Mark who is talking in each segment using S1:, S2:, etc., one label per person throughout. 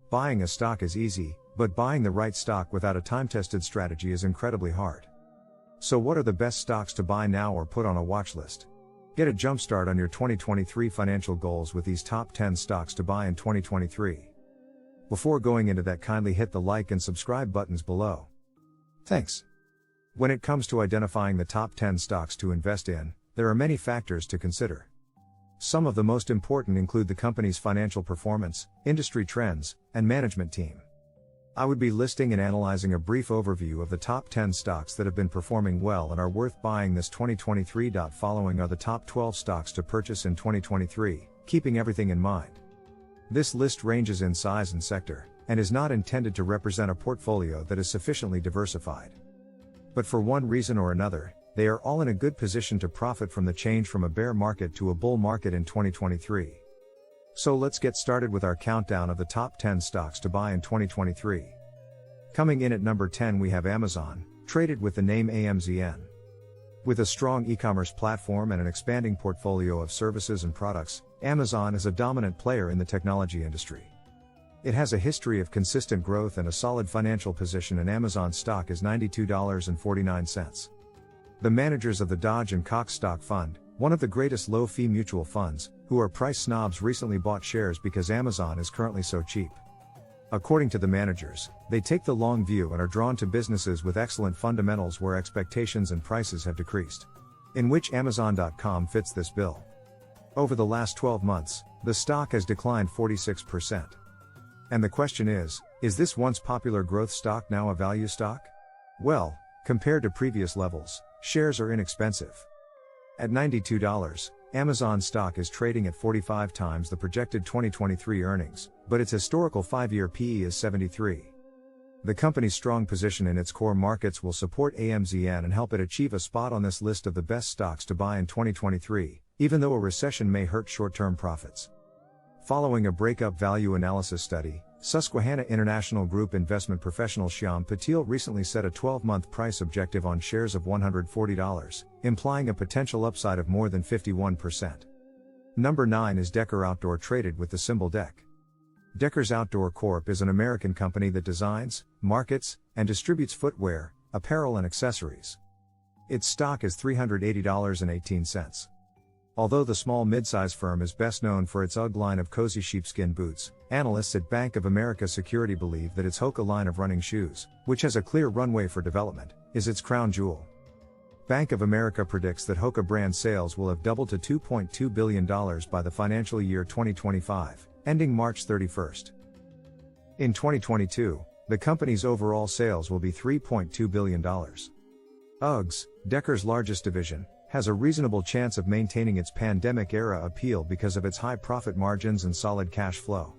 S1: Buying a stock is easy, but buying the right stock without a time-tested strategy is incredibly hard. So what are the best stocks to buy now or put on a watch list? Get a jumpstart on your 2023 financial goals with these top 10 stocks to buy in 2023. Before going into that, kindly hit the like and subscribe buttons below. Thanks. When it comes to identifying the top 10 stocks to invest in, there are many factors to consider. Some of the most important include the company's financial performance, industry trends, and management team. I would be listing and analyzing a brief overview of the top 10 stocks that have been performing well and are worth buying this 2023. Following are the top 12 stocks to purchase in 2023, keeping everything in mind. This list ranges in size and sector, and is not intended to represent a portfolio that is sufficiently diversified. But for one reason or another, they are all in a good position to profit from the change from a bear market to a bull market in 2023. So let's get started with our countdown of the top 10 stocks to buy in 2023. Coming in at number 10 we have Amazon, traded with the name AMZN. With a strong e-commerce platform and an expanding portfolio of services and products, Amazon is a dominant player in the technology industry. It has a history of consistent growth and a solid financial position, and Amazon stock is $92.49. The managers of the Dodge & Cox Stock Fund, one of the greatest low-fee mutual funds, who are price snobs, recently bought shares because Amazon is currently so cheap. According to the managers, they take the long view and are drawn to businesses with excellent fundamentals where expectations and prices have decreased. In which Amazon.com fits this bill. Over the last 12 months, the stock has declined 46%. And the question is this once popular growth stock now a value stock? Well, compared to previous levels, shares are inexpensive. At $92, Amazon stock is trading at 45 times the projected 2023 earnings, but its historical 5-year PE is 73. The company's strong position in its core markets will support AMZN and help it achieve a spot on this list of the best stocks to buy in 2023, even though a recession may hurt short-term profits. Following a breakup value analysis study, Susquehanna International Group investment professional Shyam Patil recently set a 12-month price objective on shares of $140, implying a potential upside of more than 51%. Number 9 is Decker Outdoor, traded with the symbol DEC. Deckers Outdoor Corp is an American company that designs, markets, and distributes footwear, apparel and accessories. Its stock is $380.18. Although the small mid-size firm is best known for its UGG line of cozy sheepskin boots, analysts at Bank of America Security believe that its Hoka line of running shoes, which has a clear runway for development, is its crown jewel. Bank of America predicts that Hoka brand sales will have doubled to $2.2 billion by the financial year 2025, ending March 31st. In 2022, the company's overall sales will be $3.2 billion. UGG's, Decker's largest division, has a reasonable chance of maintaining its pandemic-era appeal because of its high profit margins and solid cash flow.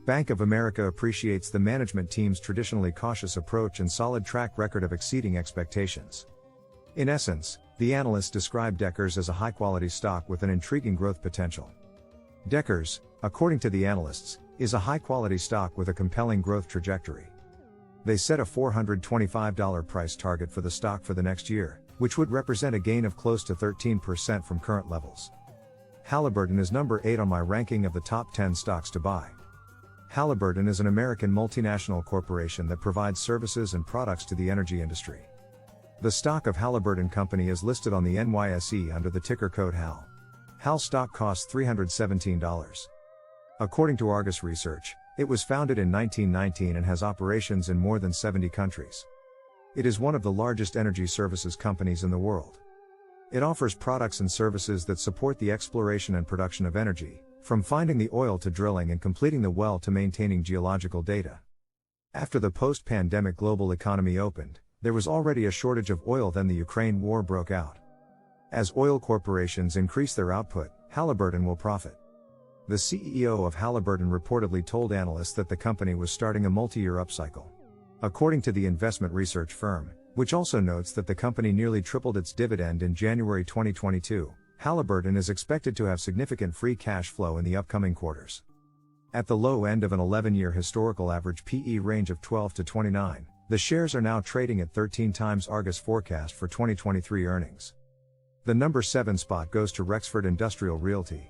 S1: Bank of America appreciates the management team's traditionally cautious approach and solid track record of exceeding expectations. In essence, the analysts describe Deckers as a high-quality stock with an intriguing growth potential. Deckers, according to the analysts, is a high-quality stock with a compelling growth trajectory. They set a $425 price target for the stock for the next year, which would represent a gain of close to 13% from current levels. Halliburton is number 8 on my ranking of the top 10 stocks to buy. Halliburton is an American multinational corporation that provides services and products to the energy industry. The stock of Halliburton Company is listed on the NYSE under the ticker code HAL. HAL stock costs $317. According to Argus Research, it was founded in 1919 and has operations in more than 70 countries. It is one of the largest energy services companies in the world. It offers products and services that support the exploration and production of energy, from finding the oil to drilling and completing the well to maintaining geological data. After the post-pandemic global economy opened, there was already a shortage of oil. Then the Ukraine war broke out. As oil corporations increase their output, Halliburton will profit. The CEO of Halliburton reportedly told analysts that the company was starting a multi-year upcycle. According to the investment research firm, which also notes that the company nearly tripled its dividend in January 2022, Halliburton is expected to have significant free cash flow in the upcoming quarters. At the low end of an 11-year historical average PE range of 12 to 29, the shares are now trading at 13 times Argus forecast for 2023 earnings. The number 7 spot goes to Rexford Industrial Realty.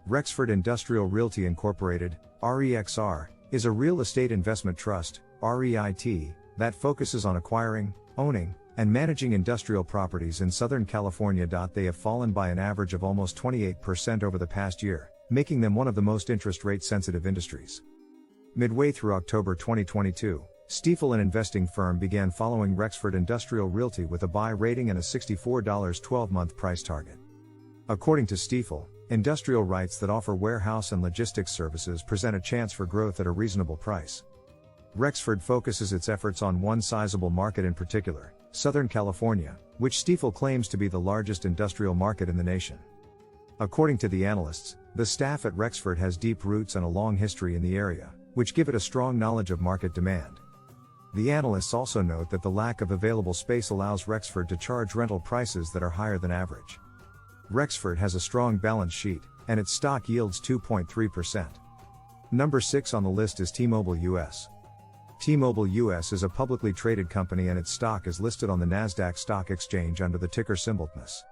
S1: Rexford Industrial Realty Incorporated, REXR, is a real estate investment trust, REIT, that focuses on acquiring, owning, and managing industrial properties in Southern California. They have fallen by an average of almost 28% over the past year, making them one of the most interest rate sensitive industries. Midway through October 2022, Stifel, an investing firm, began following Rexford Industrial Realty with a buy rating and a $64 12-month price target. According to Stifel, industrial REITs that offer warehouse and logistics services present a chance for growth at a reasonable price. Rexford focuses its efforts on one sizable market in particular, Southern California, which Stifel claims to be the largest industrial market in the nation. According to the analysts, the staff at Rexford has deep roots and a long history in the area, which give it a strong knowledge of market demand. The analysts also note that the lack of available space allows Rexford to charge rental prices that are higher than average. Rexford has a strong balance sheet, and its stock yields 2.3%. Number 6 on the list is T-Mobile US. T-Mobile US is a publicly traded company and its stock is listed on the Nasdaq Stock Exchange under the ticker symbol TMUS.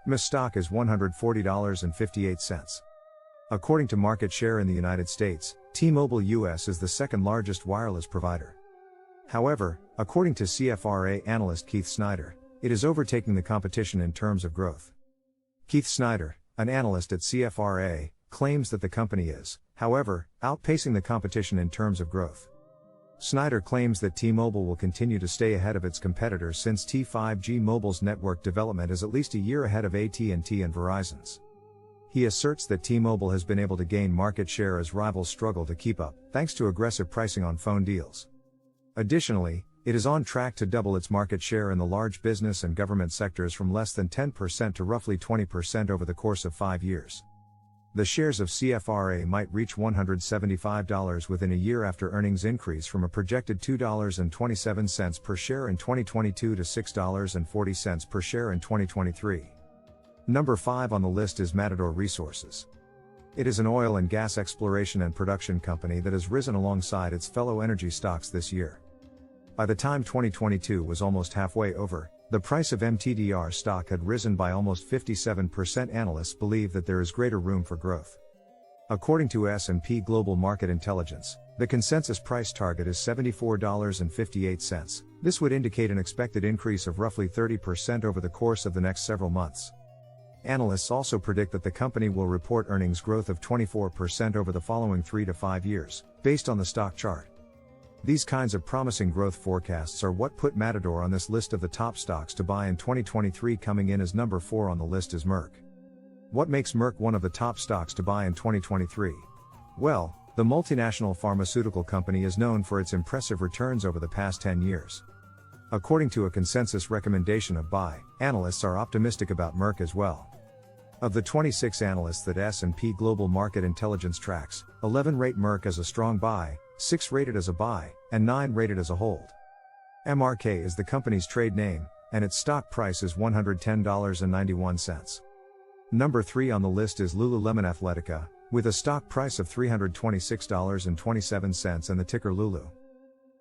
S1: TMUS stock is $140.58. According to market share in the United States, T-Mobile US is the second largest wireless provider. However, according to CFRA analyst Keith Snyder, it is overtaking the competition in terms of growth. Keith Snyder, an analyst at CFRA, claims that the company is, however, outpacing the competition in terms of growth. Snyder claims that T-Mobile will continue to stay ahead of its competitors since T5G Mobile's network development is at least a year ahead of AT&T and Verizon's. He asserts that T-Mobile has been able to gain market share as rivals struggle to keep up, thanks to aggressive pricing on phone deals. Additionally, it is on track to double its market share in the large business and government sectors from less than 10% to roughly 20% over the course of 5 years. The shares of CFRA might reach $175 within a year after earnings increase from a projected $2.27 per share in 2022 to $6.40 per share in 2023. Number 5 on the list is Matador Resources. It is an oil and gas exploration and production company that has risen alongside its fellow energy stocks this year. By the time 2022 was almost halfway over, the price of MTDR stock had risen by almost 57%. Analysts believe that there is greater room for growth. According to S&P Global Market Intelligence, the consensus price target is $74.58. This would indicate an expected increase of roughly 30% over the course of the next several months. Analysts also predict that the company will report earnings growth of 24% over the following 3 to 5 years, based on the stock chart. These kinds of promising growth forecasts are what put Matador on this list of the top stocks to buy in 2023. Coming in as number 4 on the list is Merck. What makes Merck one of the top stocks to buy in 2023? Well, the multinational pharmaceutical company is known for its impressive returns over the past 10 years. According to a consensus recommendation of buy, analysts are optimistic about Merck as well. Of the 26 analysts that S&P Global Market Intelligence tracks, 11 rate Merck as a strong buy, 6 rated as a buy, and 9 rated as a hold. MRK is the company's trade name, and its stock price is $110.91. Number 3 on the list is Lululemon Athletica, with a stock price of $326.27 and the ticker Lulu.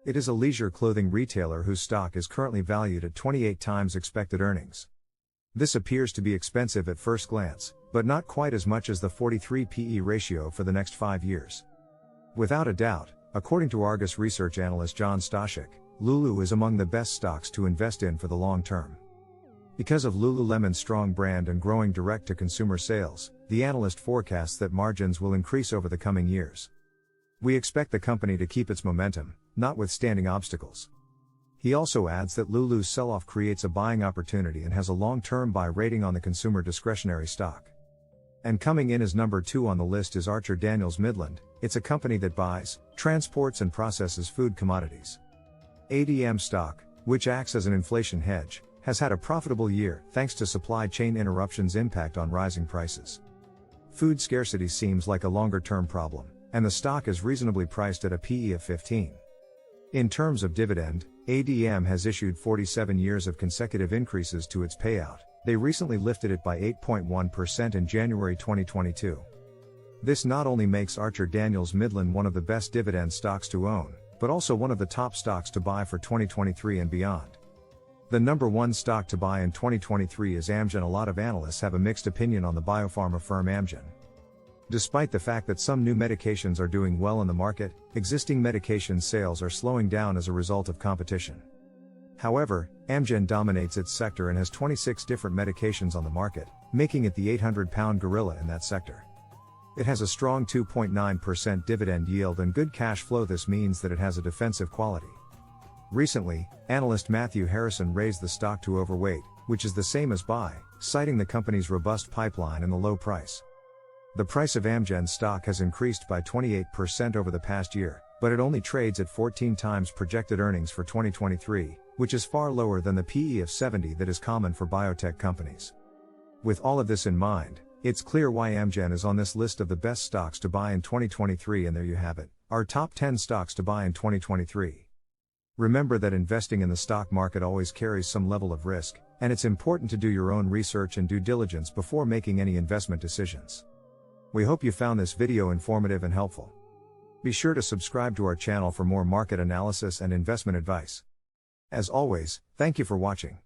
S1: It is a leisure clothing retailer whose stock is currently valued at 28 times expected earnings. This appears to be expensive at first glance, but not quite as much as the 43 PE ratio for the next 5 years. Without a doubt, according to Argus research analyst John Stashik, Lulu is among the best stocks to invest in for the long term. Because of Lululemon's strong brand and growing direct-to-consumer sales, the analyst forecasts that margins will increase over the coming years. We expect the company to keep its momentum, notwithstanding obstacles. He also adds that Lulu's sell-off creates a buying opportunity and has a long-term buy rating on the consumer discretionary stock. And coming in as number 2 on the list is Archer Daniels Midland. It's a company that buys, transports and processes food commodities. ADM stock, which acts as an inflation hedge, has had a profitable year thanks to supply chain interruptions' impact on rising prices. Food scarcity seems like a longer-term problem, and the stock is reasonably priced at a PE of 15. In terms of dividend, ADM has issued 47 years of consecutive increases to its payout. They recently lifted it by 8.1% in January 2022. This not only makes Archer Daniels Midland one of the best dividend stocks to own, but also one of the top stocks to buy for 2023 and beyond. The number 1 stock to buy in 2023 is Amgen. A lot of analysts have a mixed opinion on the biopharma firm Amgen. Despite the fact that some new medications are doing well in the market, existing medication sales are slowing down as a result of competition. However, Amgen dominates its sector and has 26 different medications on the market, making it the 800-pound gorilla in that sector. It has a strong 2.9% dividend yield and good cash flow. This means that it has a defensive quality. Recently, analyst Matthew Harrison raised the stock to overweight, which is the same as buy, citing the company's robust pipeline and the low price. The price of Amgen stock has increased by 28% over the past year, but it only trades at 14 times projected earnings for 2023, which is far lower than the PE of 70 that is common for biotech companies. With all of this in mind, it's clear why Amgen is on this list of the best stocks to buy in 2023, and there you have it, our top 10 stocks to buy in 2023. Remember that investing in the stock market always carries some level of risk, and it's important to do your own research and due diligence before making any investment decisions. We hope you found this video informative and helpful. Be sure to subscribe to our channel for more market analysis and investment advice. As always, thank you for watching.